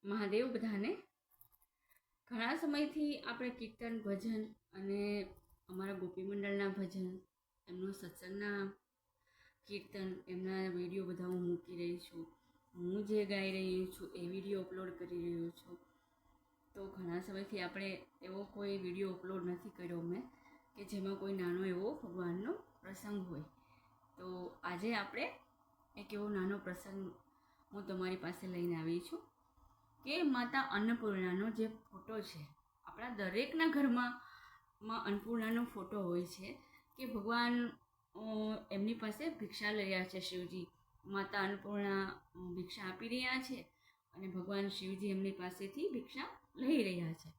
મહાદેવ બધાને. ઘણા સમયથી આપણે કીર્તન ભજન અને અમારા ગોપી મંડળના ભજન, એમનું સત્સંગના કીર્તન, એમના વિડીયો બધા હું મૂકી રહી છું. હું જે ગાઈ રહી છું એ વિડીયો અપલોડ કરી રહ્યો છું. તો ઘણા સમયથી આપણે એવો કોઈ વિડીયો અપલોડ નથી કર્યો મેં કે જેમાં કોઈ નાનો એવો ભગવાનનો પ્રસંગ હોય. તો આજે આપણે એક એવો નાનો પ્રસંગ હું તમારી પાસે લઈને આવી છું કે માતા અન્નપૂર્ણાનો જે ફોટો છે, આપણા દરેકના ઘરમાં અન્નપૂર્ણાનો ફોટો હોય છે કે ભગવાન એમની પાસે ભિક્ષા લઈ રહ્યા છે. શિવજી, માતા અન્નપૂર્ણા ભિક્ષા આપી રહ્યા છે અને ભગવાન શિવજી એમની પાસેથી ભિક્ષા લઈ રહ્યા છે.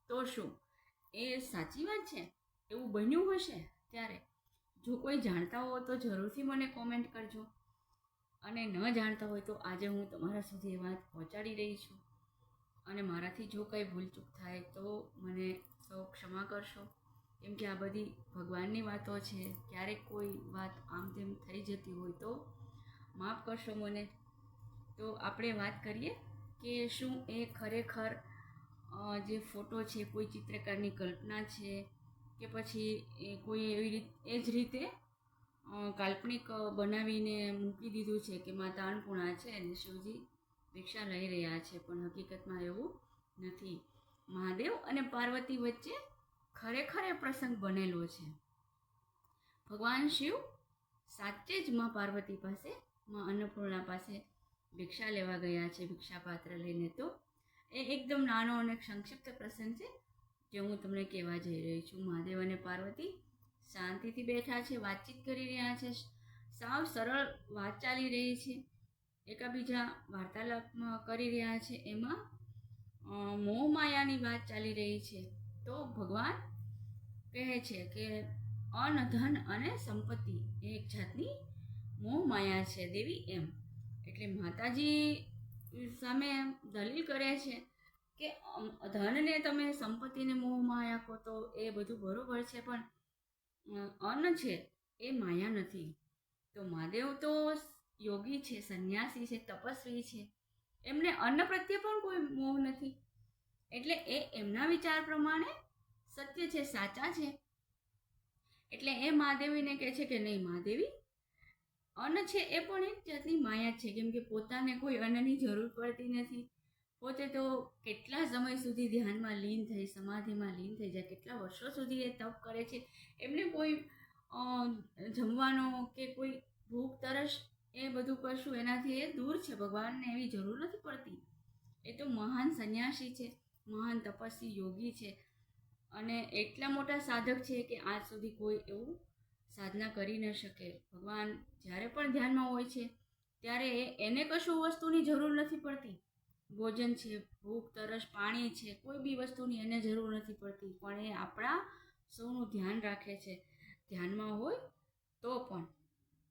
તો શું એ સાચી વાત છે? એવું બન્યું હશે? ત્યારે જો કોઈ જાણતા હો તો જરૂરથી મને કોમેન્ટ કરજો, અને ન જાણતા હોય તો આજે હું તમારા સુધી એ વાત પહોંચાડી રહી છું. અને મારાથી જો કંઈ ભૂલચૂક થાય તો મને સૌ ક્ષમા કરશો, કેમ કે આ બધી ભગવાનની વાતો છે. ક્યારેક કોઈ વાત આમ તેમ થઈ જતી હોય તો માફ કરશો મને. તો આપણે વાત કરીએ કે શું એ ખરેખર જે ફોટો છે કોઈ ચિત્રકારની કલ્પના છે કે પછી એ કોઈ એ જ રીતે કાલ્પનિક બનાવીને મૂકી દીધું છે કે માતા અન્નપૂર્ણા છે અને શિવજી ભિક્ષા લઈ રહ્યા છે. પણ હકીકતમાં એવું નથી. મહાદેવ અને પાર્વતી વચ્ચે ખરેખર એ પ્રસંગ બનેલો છે. ભગવાન શિવ સાચે જ માં પાર્વતી પાસે, માં અન્નપૂર્ણા પાસે ભિક્ષા લેવા ગયા છે, ભિક્ષા પાત્ર લઈને. તો એ એકદમ નાનો અને સંક્ષિપ્ત પ્રસંગ છે જે હું તમને કહેવા જઈ રહી છું. મહાદેવ અને પાર્વતી શાંતિથી બેઠા છે, વાતચીત કરી રહ્યા છે. સાવ સરળ વાત ચાલી રહી છે, એકાબીજા વાર્તાલાપ કરી રહ્યા છે. એમાં મોહ માયાની વાત ચાલી રહી છે. તો ભગવાન કહે છે કે અન્ન, ધન અને સંપત્તિ એ એક જાતની મોહ માયા છે દેવી, એમ. એટલે માતાજી સામે દલીલ કરે છે કે ધનને તમે સંપત્તિને મોહ માયા કહો તો એ બધું બરોબર છે, પણ અન્ન છે એ માયા નથી. તો મહાદેવ તો યોગી છે, સંન્યાસી છે, તપસ્વી છે, એમને અન્ન પ્રત્યે પણ કોઈ મોહ નથી. એટલે એ એમના વિચાર પ્રમાણે સત્ય છે, સાચા છે. એટલે એ મહાદેવીને કહે છે કે નહીં મહાદેવી, અન્ન છે એ પણ એક જાતની માયા છે, કેમ કે પોતાને કોઈ અન્નની જરૂર પડતી નથી. પોતે તો કેટલા સમય સુધી ધ્યાનમાં લીન થઈ, સમાધિમાં લીન થઈ જાય, કેટલા વર્ષો સુધી એ તપ કરે છે. એમને કોઈ જમવાનો કે કોઈ ભૂખ તરસ એ બધું કશું એનાથી એ દૂર છે. ભગવાનને એવી જરૂર નથી પડતી. એ તો મહાન સંન્યાસી છે, મહાન તપસ્વી યોગી છે, અને એટલા મોટા સાધક છે કે આજ સુધી કોઈ એવું સાધના કરી ન શકે. ભગવાન જ્યારે પણ ધ્યાનમાં હોય છે ત્યારે એને કશું વસ્તુની જરૂર નથી પડતી. ભોજન છે, ભૂખ તરસ, પાણી છે, કોઈ બી વસ્તુની એને જરૂર નથી પડતી. પણ એ આપણા સૌનું ધ્યાન રાખે છે, ધ્યાનમાં હોય તો પણ.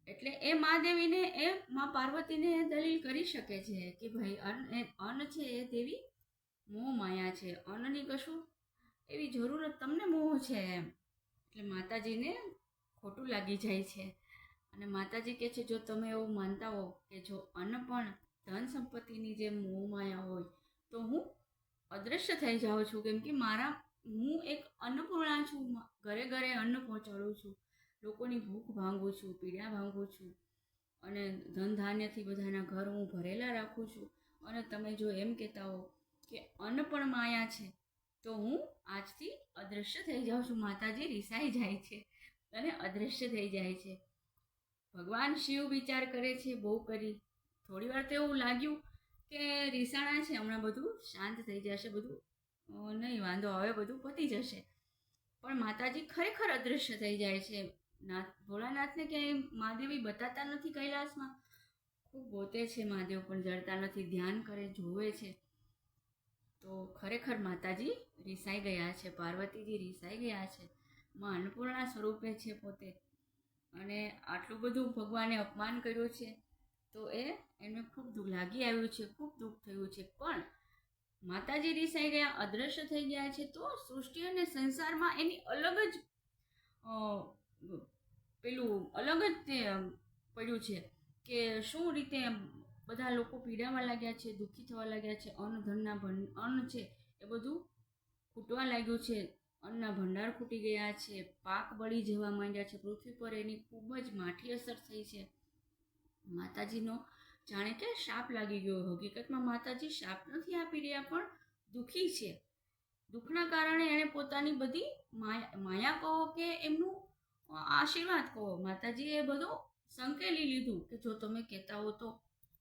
એટલે એ મહાદેવીને, એ મા પાર્વતીને દલીલ કરી શકે છે કે ભાઈ અન્ન છે એ દેવી મોહ માયા છે, અન્નની કશું એવી જરૂરત, તમને મોહ છે એમ. એટલે માતાજીને ખોટું લાગી જાય છે અને માતાજી કહે છે જો તમે એવું માનતા હો કે જો અન્ન પણ ધન સંપત્તિની જે મોહ માયા હોય તો હું અદૃશ્ય થઈ જાઉં છું, કેમ કે હું એક અન્નપૂર્ણા છું. ઘરે ઘરે અન્ન પહોંચાડું છું, લોકોની ભૂખ ભાંગું છું, પીડા ભાંગું છું, અને ધન ધાન્યથી બધાના ઘર હું ભરેલા રાખું છું. અને તમે જો એમ કહેતા હો કે અન્ન પણ માયા છે તો હું આજથી અદૃશ્ય થઈ જાઉં છું. માતાજી રિસાઈ જાય છે અને અદૃશ્ય થઈ જાય છે. ભગવાન શિવ વિચાર કરે છે, બહુ કરી. થોડી વાર તો એવું લાગ્યું કે રીસાણા છે, હમણાં બધું શાંત થઈ જશે, બધું નહીં વાંધો, હવે બધું પતી જશે. પણ માતાજી ખરેખર અદૃશ્ય થઈ જાય છે. ભોળાનાથને ક્યાંય મહાદેવી બતાતા નથી કૈલાસમાં. ખૂબ ગોતે છે મહાદેવ, પણ જડતા નથી. ધ્યાન કરે, જોવે છે. તો ખરેખર માતાજી રિસાઈ ગયા છે, પાર્વતીજી રિસાઈ ગયા છે. માં અન્નપૂર્ણા સ્વરૂપે છે પોતે, અને આટલું બધું ભગવાને અપમાન કર્યું છે તો એને ખૂબ લાગી આવ્યું છે, ખૂબ દુઃખ થયું છે. પણ માતાજી રિસાઈ ગયા, અદૃશ્ય થઈ ગયા છે, તો સૃષ્ટિ અને સંસારમાં એની અલગ જ પેલું અલગ જ તે પડ્યું છે કે શું રીતે બધા લોકો પીડાવા લાગ્યા છે, દુઃખી થવા લાગ્યા છે. અન્ન છે એ બધું ખૂટવા લાગ્યું છે, અન્નના ભંડાર ખૂટી ગયા છે, પાક બળી જવા માંડ્યા છે. પૃથ્વી પર એની ખૂબ જ માઠી અસર થઈ છે. માતાજીનો જાણે કે શાપ લાગી ગયો. હકીકતમાં માતાજી શાપ નથી આપી રહ્યા, પણ દુઃખી છે. દુઃખના કારણે એણે પોતાની બધી માયા કહો કે એમનું આશીર્વાદ કહો, માતાજીએ એ બધું સંકેલી લીધું કે જો તમે કહેતા હો તો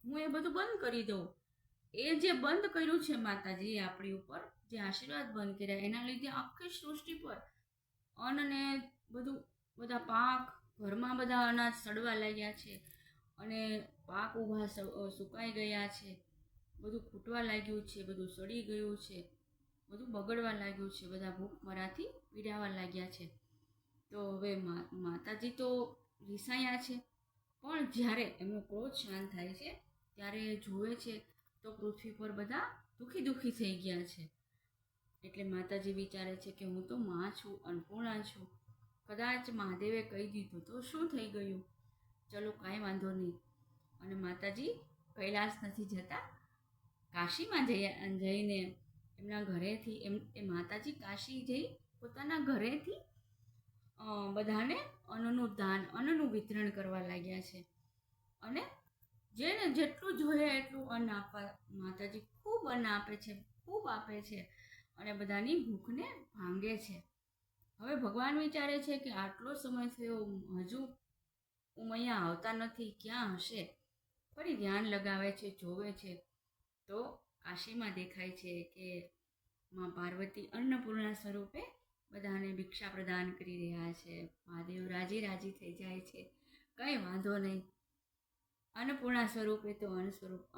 હું એ બધું બંધ કરી દઉં. એ જે બંધ કર્યું છે માતાજીએ આપણી ઉપર, જે આશીર્વાદ બંધ કર્યા, એના લીધે આખી સૃષ્ટિ પર અન્નને બધા પાક, ઘરમાં બધા અનાજ સડવા લાગ્યા છે અને પાક ઊભા સુકાઈ ગયા છે, બધું ખૂટવા લાગ્યું છે, બધું સડી ગયું છે, બધું બગડવા લાગ્યું છે, બધા ભૂખમરાથી પીડાવા લાગ્યા છે. તો હવે માતાજી તો રિસાયા છે, પણ જ્યારે એમનો ક્રોધ શાંત થાય છે ત્યારે જુએ છે તો પૃથ્વી પર બધા દુઃખી થઈ ગયા છે. એટલે માતાજી વિચારે છે કે હું તો માં છું, અન્નપૂર્ણા છું. કદાચ મહાદેવે કહી દીધું તો શું થઈ ગયું, ચલો કાંઈ વાંધો નહીં. અને માતાજી કૈલાસ નથી જતા, કાશીમાં જઈને એમના ઘરેથી એ માતાજી કાશી જઈ પોતાના ઘરેથી બધાને અન્નનું વિતરણ કરવા લાગ્યા છે. અને જેને જેટલું જોઈએ એટલું અન્ન આપવા માતાજી ખૂબ અન્ન આપે છે, ખૂબ આપે છે અને બધાની ભૂખને ભાંગે છે. હવે ભગવાન વિચારે છે કે આટલો સમય થયો, હજુ ઉમૈયા આવતા નથી, ક્યાં હશે? ફરી ધ્યાન લગાવે છે, જોવે છે તો કાશીમાં દેખાય છે કે માં પાર્વતી અન્નપૂર્ણા સ્વરૂપે બધાને ભિક્ષા પ્રદાન કરી રહ્યા છે. મહાદેવ રાજી થઈ જાય છે, કંઈ વાંધો નહીં. અન્નપૂર્ણા સ્વરૂપે તો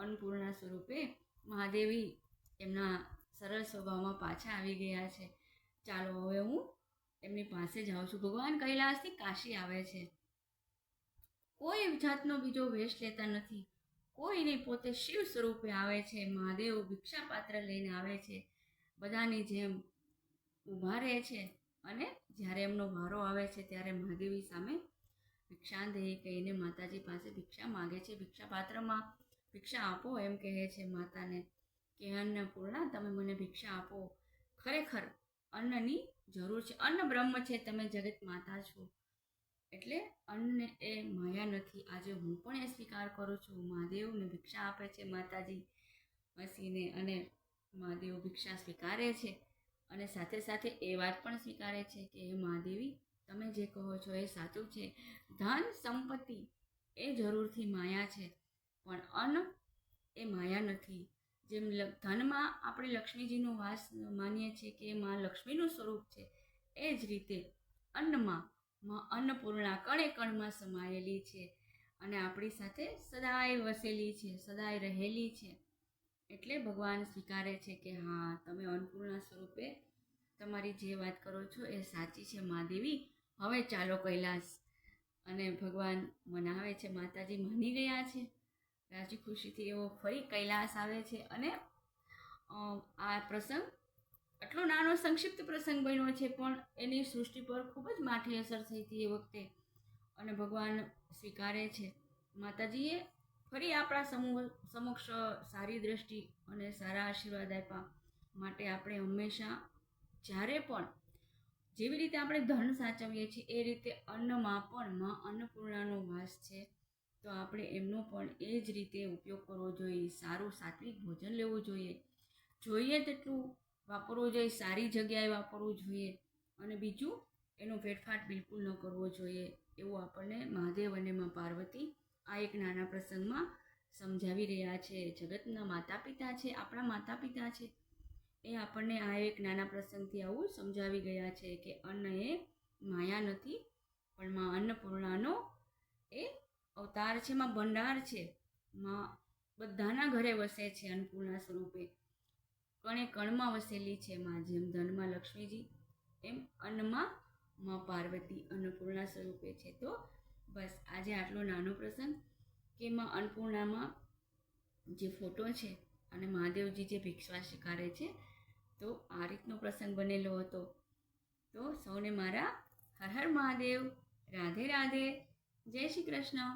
અન્નપૂર્ણા સ્વરૂપે મહાદેવી એમના સરળ સ્વભાવમાં પાછા આવી ગયા છે. ચાલો હવે હું એમની પાસે જાઉં છું. ભગવાન કૈલાસથી કાશી આવે છે. કોઈ જાતનો બીજો વેશ લેતા નથી, કોઈ નહીં, પોતે શિવ સ્વરૂપે આવે છે. મહાદેવ ભિક્ષા પાત્ર લઈને આવે છે, બધાની જેમ ઊભા રહે છે. અને જ્યારે એમનો વારો આવે છે ત્યારે મહાદેવી સામે ભિક્ષાંદેહી કહીને માતાજી પાસે ભિક્ષા માગે છે. ભિક્ષા પાત્રમાં ભિક્ષા આપો એમ કહે છે માતાને કે અન્નપૂર્ણા, તમે મને ભિક્ષા આપો. ખરેખર અન્નની જરૂર છે, અન્ન બ્રહ્મ છે, તમે જગત માતા છો. એટલે અન્ન એ માયા નથી. આજે હું પણ એ સ્વીકાર કરું છું. મહાદેવને ભિક્ષા આપે છે માતાજી હસીને, અને મહાદેવ ભિક્ષા સ્વીકારે છે અને સાથે સાથે એ વાત પણ સ્વીકારે છે કે હે મહાદેવી, તમે જે કહો છો એ સાચું છે. ધન સંપત્તિ એ જરૂરથી માયા છે, પણ અન્ન એ માયા નથી. જેમ ધનમાં આપણે લક્ષ્મીજીનો વાસ માનીએ છીએ કે માં લક્ષ્મીનું સ્વરૂપ છે, એ જ રીતે અન્નમાં અન્નપૂર્ણા કણે કણમાં સમાયેલી છે અને આપણી સાથે સદાય વસેલી છે, સદાય રહેલી છે. એટલે ભગવાન સ્વીકારે છે કે હા, તમે અન્નપૂર્ણા સ્વરૂપે તમારી જે વાત કરો છો એ સાચી છે મહાદેવી, હવે ચાલો કૈલાસ. અને ભગવાન મનાવે છે, માતાજી માની ગયા છે. રાજી ખુશીથી એવો ફરી કૈલાસ આવે છે. અને આ પ્રસંગ આટલો નાનો સંક્ષિપ્ત પ્રસંગ બન્યો છે, પણ એની સૃષ્ટિ પર ખૂબ જ માઠી અસર થઈ હતી એ વખતે. અને ભગવાન સ્વીકારે છે. માતાજીએ ફરી આપણા સમક્ષ સારી દ્રષ્ટિ અને સારા આશીર્વાદ આપ્યા માટે આપણે હંમેશા જ્યારે પણ જેવી રીતે આપણે ધન સાચવીએ છીએ એ રીતે અન્નમાં પણ માં અન્નપૂર્ણાનો વાસ છે. તો આપણે એમનો પણ એ જ રીતે ઉપયોગ કરવો જોઈએ. સારું સાત્વિક ભોજન લેવું જોઈએ તેટલું વાપરવું જોઈએ, સારી જગ્યાએ વાપરવું જોઈએ. અને બીજું એનો વેડફાટ બિલકુલ ન કરવો જોઈએ, એવું આપણને મહાદેવ અને માં પાર્વતી આ એક નાના પ્રસંગમાં સમજાવી રહ્યા છે. જગતના માતા પિતા છે, આપણા માતા પિતા છે, એ આપણને આ એક નાના પ્રસંગથી આવું સમજાવી ગયા છે કે અન્ન એ માયા નથી, પણ માં અન્નપૂર્ણાનો એ અવતાર છે, માં ભંડાર છે. માં બધાના ઘરે વસે છે અન્નપૂર્ણા સ્વરૂપે, કણે કણમાં વસેલી છે માં. જેમ ધનમાં લક્ષ્મીજી, એમ અન્નમાં માં પાર્વતી અન્નપૂર્ણા સ્વરૂપે છે. તો બસ આજે આટલો નાનો પ્રસંગ કે માં અન્નપૂર્ણામાં જે ફોટો છે અને મહાદેવજી જે ભિક્ષા સ્વીકારે છે, તો આ રીતનો પ્રસંગ બનેલો હતો. તો સૌને મારા હર હર મહાદેવ, રાધે રાધે, જય શ્રી કૃષ્ણ.